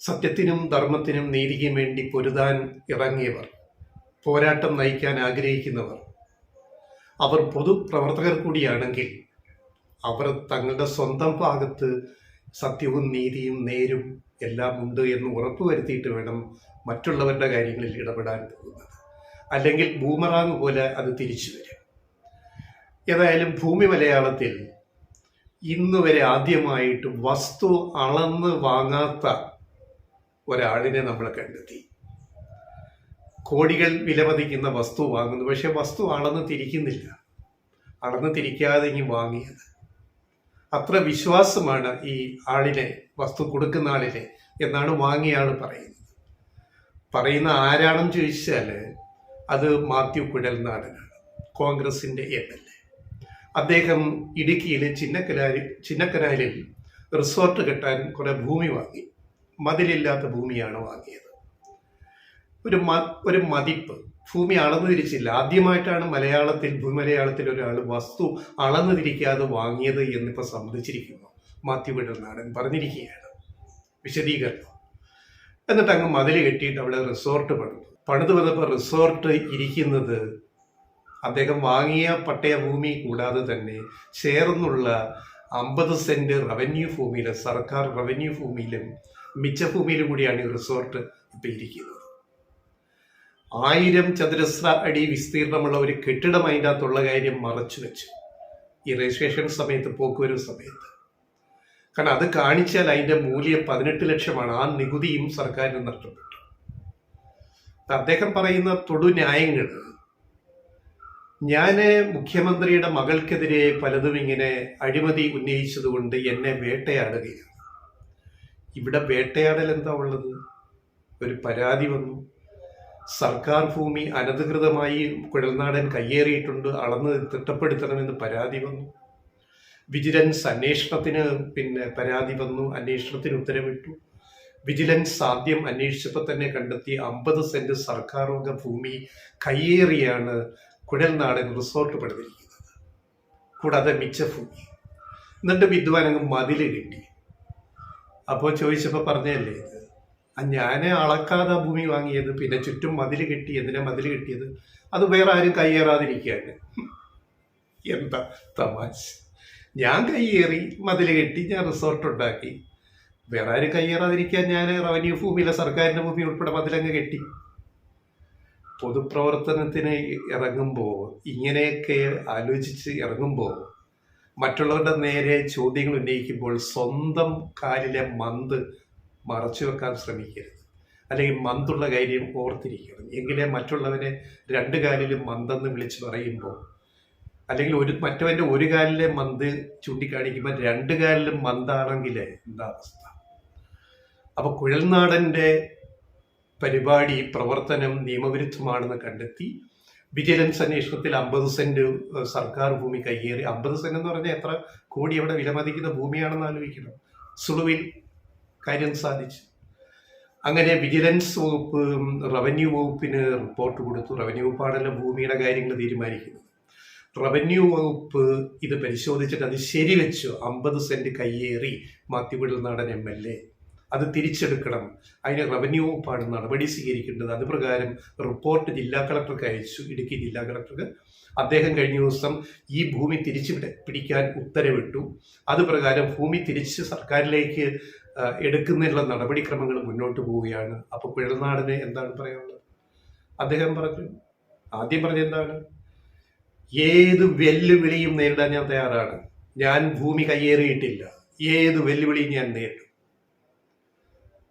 സത്യത്തിനും ധർമ്മത്തിനും നീതിക്കും വേണ്ടി പൊരുതാൻ ഇറങ്ങിയവർ, പോരാട്ടം നയിക്കാൻ ആഗ്രഹിക്കുന്നവർ, അവർ പൊതുപ്രവർത്തകർ കൂടിയാണെങ്കിൽ അവർ തങ്ങളുടെ സ്വന്തം ഭാഗത്ത് സത്യവും നീതിയും നേരും എല്ലാം ഉണ്ട് എന്ന് ഉറപ്പുവരുത്തിയിട്ട് വേണം മറ്റുള്ളവരുടെ കാര്യങ്ങളിൽ ഇടപെടാൻ പോകുന്നത്. അല്ലെങ്കിൽ ബൂമറാങ് പോലെ അത് തിരിച്ചു വരും. ഏതായാലും ഭൂമി മലയാളത്തിൽ ഇന്നുവരെ ആദ്യമായിട്ട് വസ്തു അളന്ന് വാങ്ങാത്ത ഒരാളിനെ നമ്മൾ കണ്ടെത്തി. കോടികൾ വിലമതിക്കുന്ന വസ്തു വാങ്ങുന്നു, പക്ഷെ വസ്തു അളന്ന് തിരിക്കുന്നില്ല. അളന്ന് തിരിക്കാതെ ഇനി വാങ്ങിയത്. അത്ര വിശ്വാസമാണ് ഈ ആളിനെ, വസ്തു കൊടുക്കുന്ന ആളിനെ എന്നാണ് വാങ്ങിയ ആൾ പറയുന്നത്. പറയുന്ന ആരാണെന്ന് ചോദിച്ചാൽ അത് മാത്യു കുഴൽനാടനാണ്, കോൺഗ്രസിന്റെ MLA. അദ്ദേഹം ഇടുക്കിയിലെ ചിന്നക്കനാലിൽ റിസോർട്ട് കെട്ടാൻ കുറെ ഭൂമി വാങ്ങി. മതിലില്ലാത്ത ഭൂമിയാണ് വാങ്ങിയത്. ഒരു മതിപ്പ്, ഭൂമി അളന്നു തിരിച്ചില്ല. ആദ്യമായിട്ടാണ് ഭൂമലയാളത്തിൽ ഒരാൾ വസ്തു അളന്നു തിരിക്കാതെ വാങ്ങിയത് എന്നിപ്പോൾ സമ്മതിച്ചിരിക്കുന്നു. മാത്യു കുഴൽനാടൻ പറഞ്ഞിരിക്കുകയാണ് വിശദീകരണം. എന്നിട്ട് അങ്ങ് മതിൽ കെട്ടിയിട്ട് അവിടെ റിസോർട്ട് പണിതു വന്നപ്പോൾ റിസോർട്ട് ഇരിക്കുന്നത് അദ്ദേഹം വാങ്ങിയ പട്ടയ ഭൂമി കൂടാതെ തന്നെ ചേർന്നുള്ള 50 സെന്റ് റവന്യൂ ഭൂമിയിലും, സർക്കാർ റവന്യൂ ഭൂമിയിലും മിച്ച ഭൂമിയിലും കൂടിയാണ് ഈ റിസോർട്ട് ഇപ്പം ഇരിക്കുന്നത്. 1000 ചതുരശ്ര അടി വിസ്തീർണമുള്ള ഒരു കെട്ടിടം അതിൻ്റെ അകത്തുള്ള കാര്യം മറച്ചു വെച്ചു ഈ രജിസ്ട്രേഷൻ സമയത്ത്, പോക്കുവരവ് സമയത്ത്. കാരണം അത് കാണിച്ചാൽ അതിൻ്റെ മൂല്യം 18 ലക്ഷമാണ്. ആ നികുതിയും സർക്കാരിന് നഷ്ടപ്പെട്ടു. അദ്ദേഹം പറയുന്ന തൊടു ന്യായങ്ങൾ, ഞാൻ മുഖ്യമന്ത്രിയുടെ മകൾക്കെതിരെ പലതും ഇങ്ങനെ അഴിമതി ഉന്നയിച്ചതുകൊണ്ട് എന്നെ വേട്ടയാടുകയാണ്. ഇവിടെ വേട്ടയാടൽ എന്താ ഉള്ളത്? ഒരു പരാതി വന്നു, സർക്കാർ ഭൂമി അനധികൃതമായി കുഴൽനാടൻ കയ്യേറിയിട്ടുണ്ട്, അളന്ന് തിട്ടപ്പെടുത്തണമെന്ന് പരാതി വന്നു. വിജിലൻസ് അന്വേഷണത്തിന് പരാതി വന്നു, അന്വേഷണത്തിന് ഉത്തരവിട്ടു. വിജിലൻസ് ആദ്യം അന്വേഷിച്ചപ്പോൾ തന്നെ കണ്ടെത്തി 50 സെന്റ് സർക്കാർ വക ഭൂമി കയ്യേറിയാണ് കുഴൽനാടൻ റിസോർട്ട് പണിതിരിക്കുന്നത്, കൂടാതെ മിച്ച ഭൂമി. എന്നിട്ട് വിദ്വാൻ അങ്ങ് മതില് കെട്ടി. അപ്പോൾ ചോദിച്ചപ്പോൾ പറഞ്ഞല്ലേ ഇത്, ഞാൻ അളക്കാതെ ഭൂമി വാങ്ങിയത്, പിന്നെ ചുറ്റും മതില് കെട്ടി. എന്തിനാ മതില് കെട്ടിയത്? അത് വേറെ ആരും കയ്യേറാതിരിക്കാൻ. എന്താ തമാശ! ഞാൻ കയ്യേറി, മതില് കെട്ടി, ഞാൻ റിസോർട്ട് ഉണ്ടാക്കി. വേറെ ആരും കയ്യേറാതിരിക്കാൻ ഞാൻ റവന്യൂ ഭൂമിയിലെ സർക്കാരിൻ്റെ ഭൂമി ഉൾപ്പെടെ മതിലങ്ങ് കെട്ടി. പൊതുപ്രവർത്തനത്തിന് ഇറങ്ങുമ്പോൾ, ഇങ്ങനെയൊക്കെ ആലോചിച്ച് ഇറങ്ങുമ്പോൾ, മറ്റുള്ളവരുടെ നേരെ ചോദ്യങ്ങൾ ഉന്നയിക്കുമ്പോൾ സ്വന്തം കാലിലെ മന്ത് മറച്ചു വെക്കാൻ ശ്രമിക്കരുത്. അല്ലെങ്കിൽ മന്തുള്ള കാര്യം ഓർത്തിരിക്കണം. എങ്കിലേ മറ്റുള്ളവരെ 2 കാലിലും മന്തെന്ന് വിളിച്ച് പറയുമ്പോൾ, അല്ലെങ്കിൽ മറ്റവൻ്റെ ഒരു കാലിലെ മന്ത് ചൂണ്ടിക്കാണിക്കുമ്പോൾ 2 കാലിലും മന്താണെങ്കിൽ എന്താ അവസ്ഥ? അപ്പോൾ കുഴൽനാടൻ്റെ പരിപാടി, പ്രവർത്തനം നിയമവിരുദ്ധമാണെന്ന് കണ്ടെത്തി വിജിലൻസ് അന്വേഷണത്തിൽ 50 സെന്റ് സർക്കാർ ഭൂമി കയ്യേറി. 50 സെന്റ് എന്ന് പറഞ്ഞാൽ എത്ര കോടി അവിടെ വിലമതിക്കുന്ന ഭൂമിയാണെന്ന് ആലോചിക്കണം. സുളുവിൽ കാര്യം സാധിച്ചു. അങ്ങനെ വിജിലൻസ് വകുപ്പ് റവന്യൂ വകുപ്പിന് റിപ്പോർട്ട് കൊടുത്തു. റവന്യൂ വകുപ്പാണല്ലോ ഭൂമിയുടെ കാര്യങ്ങൾ തീരുമാനിക്കുന്നത്. റവന്യൂ വകുപ്പ് ഇത് പരിശോധിച്ചിട്ട് അത് ശരിവെച്ചു. 50 സെന്റ് കയ്യേറി മാത്യു കുഴൽനാടൻ MLA, അത് തിരിച്ചെടുക്കണം. അതിന് റവന്യൂ വകുപ്പാണ് നടപടി സ്വീകരിക്കേണ്ടത്. അത് പ്രകാരം റിപ്പോർട്ട് ജില്ലാ കളക്ടർക്ക് അയച്ചു, ഇടുക്കി ജില്ലാ കളക്ടർക്ക്. അദ്ദേഹം കഴിഞ്ഞ ദിവസം ഈ ഭൂമി തിരിച്ചു പിടിക്കാൻ ഉത്തരവിട്ടു. അത് പ്രകാരം ഭൂമി തിരിച്ച് സർക്കാരിലേക്ക് എടുക്കുന്നതിനുള്ള നടപടിക്രമങ്ങൾ മുന്നോട്ട് പോവുകയാണ്. അപ്പോൾ കുഴൽനാടന് എന്താണ് പറയാനുള്ളത്? അദ്ദേഹം ആദ്യം പറഞ്ഞ എന്താണ്? ഏത് വെല്ലുവിളിയും നേരിടാൻ ഞാൻ തയ്യാറാണ്. ഞാൻ ഭൂമി കയ്യേറിയിട്ടില്ല, ഏത് വെല്ലുവിളിയും ഞാൻ നേരിടും.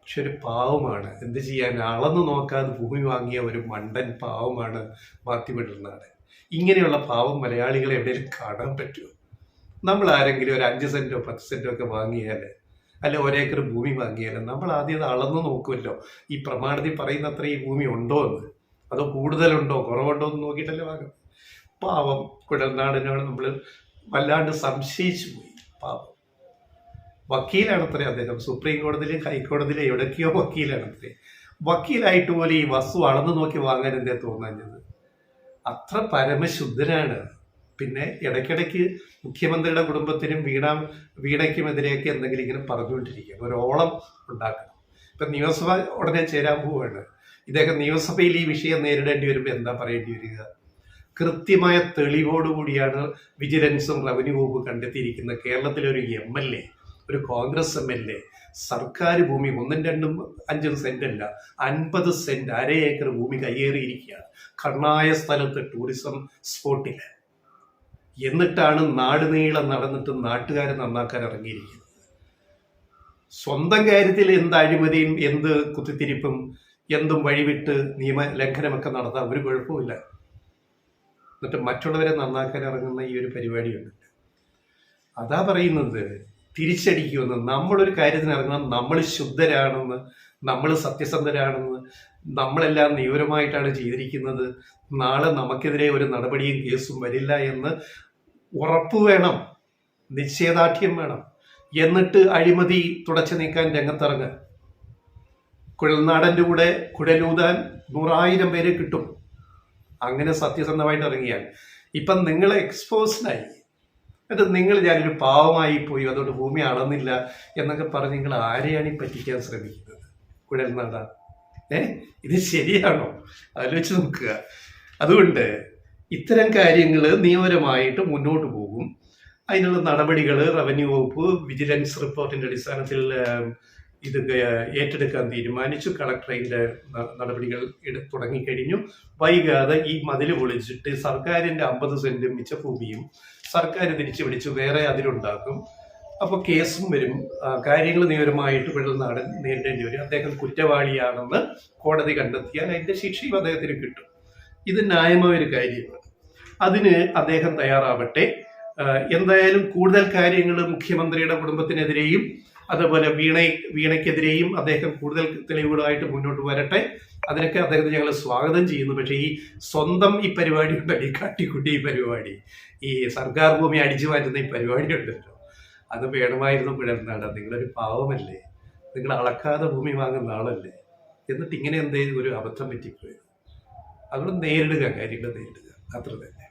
പക്ഷെ ഒരു പാവമാണ്, എന്ത് ചെയ്യാൻ? അളന്നു നോക്കാതെ ഭൂമി വാങ്ങിയ ഒരു മണ്ടൻ പാവമാണ് മാത്യു കുഴൽനാടൻ. ഇങ്ങനെയുള്ള പാവം മലയാളികളെ എവിടെയെങ്കിലും കാണാൻ പറ്റുമോ? നമ്മൾ ആരെങ്കിലും ഒരു 5 സെന്റോ 10 സെന്റോ ഒക്കെ വാങ്ങിയാൽ, അല്ല 1 ഏക്കർ ഭൂമി വാങ്ങിയാൽ, നമ്മൾ ആദ്യം അത് അളന്നു നോക്കുമല്ലോ. ഈ പ്രമാണത്തിൽ പറയുന്ന അത്ര ഈ ഭൂമി ഉണ്ടോ എന്ന്, അതോ കൂടുതലുണ്ടോ കുറവുണ്ടോ എന്ന് നോക്കിയിട്ടല്ലേ വാങ്ങും. പാവം കുഴൽനാടനാണ് നമ്മൾ വല്ലാണ്ട് സംശയിച്ചു പോയി. പാവം വക്കീലാണത്രേ അദ്ദേഹം. സുപ്രീം കോടതിയിലും ഹൈക്കോടതിയിലും എവിടേക്കോ വക്കീലാണത്രേ. വക്കീലായിട്ട് പോലും ഈ വസ്തു അളന്നു നോക്കി വാങ്ങാൻ എന്തേ തോന്നാഞ്ഞത്? അത്ര പരമശുദ്ധനാണ്. പിന്നെ ഇടയ്ക്കിടയ്ക്ക് മുഖ്യമന്ത്രിയുടെ കുടുംബത്തിനും വീണയ്ക്കുമെതിരെയൊക്കെ എന്തെങ്കിലും ഇങ്ങനെ പറഞ്ഞുകൊണ്ടിരിക്കുക, ഒരു ഓളം ഉണ്ടാക്കണം. ഇപ്പം നിയമസഭ ഉടനെ ചേരാൻ പോവുകയാണ്. ഇദ്ദേഹം നിയമസഭയിൽ ഈ വിഷയം നേരിടേണ്ടി വരുമ്പോൾ എന്താ പറയേണ്ടി വരിക? കൃത്യമായ തെളിവോടുകൂടിയാണ് വിജിലൻസും റവന്യൂ വകുപ്പ് കണ്ടെത്തിയിരിക്കുന്നത്. കേരളത്തിലെ ഒരു MLA, ഒരു കോൺഗ്രസ് MLA സർക്കാർ ഭൂമി 1, 2, 5 സെന്റ് അല്ല, 50 സെന്റ്, 1/2 ഏക്കർ ഭൂമി കയ്യേറിയിരിക്കുകയാണ് കണ്ണായ സ്ഥലത്ത്, ടൂറിസം സ്പോട്ടിൽ. എന്നിട്ടാണ് നാട് നീളം നടന്നിട്ട് നാട്ടുകാരെ നന്നാക്കാൻ ഇറങ്ങിയിരിക്കുന്നത്. സ്വന്തം കാര്യത്തിൽ എന്ത് അഴിമതിയും എന്ത് കുത്തിത്തിരിപ്പും എന്തും വഴിവിട്ട് നിയമ ലംഘനമൊക്കെ നടത്താൻ ഒരു കുഴപ്പമില്ല. എന്നിട്ട് മറ്റുള്ളവരെ നന്നാക്കാൻ ഇറങ്ങുന്ന ഈ ഒരു പരിപാടിയുണ്ട്. അതാ പറയുന്നത്, തിരിച്ചടിക്കുമെന്ന്. നമ്മളൊരു കാര്യത്തിന് ഇറങ്ങണം, നമ്മൾ ശുദ്ധരാണെന്ന്, നമ്മൾ സത്യസന്ധരാണെന്ന്, നമ്മളെല്ലാം നിയമപരമായിട്ടാണ് ചെയ്തിരിക്കുന്നത്, നാളെ നമുക്കെതിരെ ഒരു നടപടിയും കേസും വരില്ല എന്ന് ഉറപ്പ് വേണം, നിശ്ചയദാർഢ്യം വേണം. എന്നിട്ട് അഴിമതി തുടച്ചു നീക്കാൻ രംഗത്തിറങ്ങുക. കുഴൽനാടൻ്റെ കൂടെ കുഴലൂതാൻ 100,000 പേരെ കിട്ടും. അങ്ങനെ സത്യസന്ധമായിട്ട് ഇറങ്ങിയാൽ. ഇപ്പം നിങ്ങൾ എക്സ്പോസ്ഡായി, എന്നിട്ട് നിങ്ങൾ ഞാനൊരു പാവമായി പോയി, അതുകൊണ്ട് ഭൂമി അളന്നില്ല എന്നൊക്കെ പറഞ്ഞ് നിങ്ങൾ ആരെയാണ് ഈ പറ്റിക്കാൻ ശ്രമിക്കുന്നത്? കുഴൽനാട, ഇത് ശരിയാണോ? ആലോചിച്ച് നോക്കുക. അതുകൊണ്ട് ഇത്തരം കാര്യങ്ങൾ നിയമപരമായിട്ട് മുന്നോട്ട് പോകും. അതിനുള്ള നടപടികൾ റവന്യൂ വകുപ്പ് വിജിലൻസ് റിപ്പോർട്ടിൻ്റെ അടിസ്ഥാനത്തിൽ ഇത് ഏറ്റെടുക്കാൻ തീരുമാനിച്ചു. കളക്ടർ അതിൻ്റെ നടപടികൾ തുടങ്ങിക്കഴിഞ്ഞു. വൈകാതെ ഈ മതിൽ പൊളിച്ചിട്ട് സർക്കാരിൻ്റെ 50 സെന്റ് മിച്ച ഭൂമിയും സർക്കാർ തിരിച്ചു പിടിച്ച് വേറെ അതിലുണ്ടാക്കും. അപ്പോൾ കേസും വരും. കാര്യങ്ങൾ നിയമപരമായിട്ട് കുഴൽനാടൻ നേരിടേണ്ടി വരും. അദ്ദേഹം കുറ്റവാളിയാണെന്ന് കോടതി കണ്ടെത്തിയാൽ അതിൻ്റെ ശിക്ഷയും അദ്ദേഹത്തിന് കിട്ടും. ഇത് ന്യായമായ ഒരു കാര്യമാണ്. അതിന് അദ്ദേഹം തയ്യാറാവട്ടെ. എന്തായാലും കൂടുതൽ കാര്യങ്ങൾ മുഖ്യമന്ത്രിയുടെ കുടുംബത്തിനെതിരെയും അതുപോലെ വീണയ്ക്കെതിരെയും അദ്ദേഹം കൂടുതൽ തെളിവുകളായിട്ട് മുന്നോട്ട് വരട്ടെ. അതിനൊക്കെ അദ്ദേഹത്തെ ഞങ്ങൾ സ്വാഗതം ചെയ്യുന്നു. പക്ഷേ ഈ സ്വന്തം ഈ പരിപാടി ഉണ്ടല്ലോ, ഈ കാട്ടിക്കുട്ടി ഈ പരിപാടി, ഈ സർക്കാർ ഭൂമി അടിച്ചു മാറ്റുന്ന ഈ പരിപാടി ഉണ്ടല്ലോ, അത് വേണമായിരുന്നു. കുഴൽനാട, നിങ്ങളൊരു പാവമല്ലേ, നിങ്ങൾ അളക്കാതെ ഭൂമി വാങ്ങുന്ന ആളല്ലേ, എന്നിട്ട് ഇങ്ങനെ എന്തെങ്കിലും ഒരു അബദ്ധം പറ്റിപ്പോയത്. അതുകൊണ്ട് നേരിടുക, കാര്യങ്ങൾ നേരിടുക, അത്ര തന്നെ.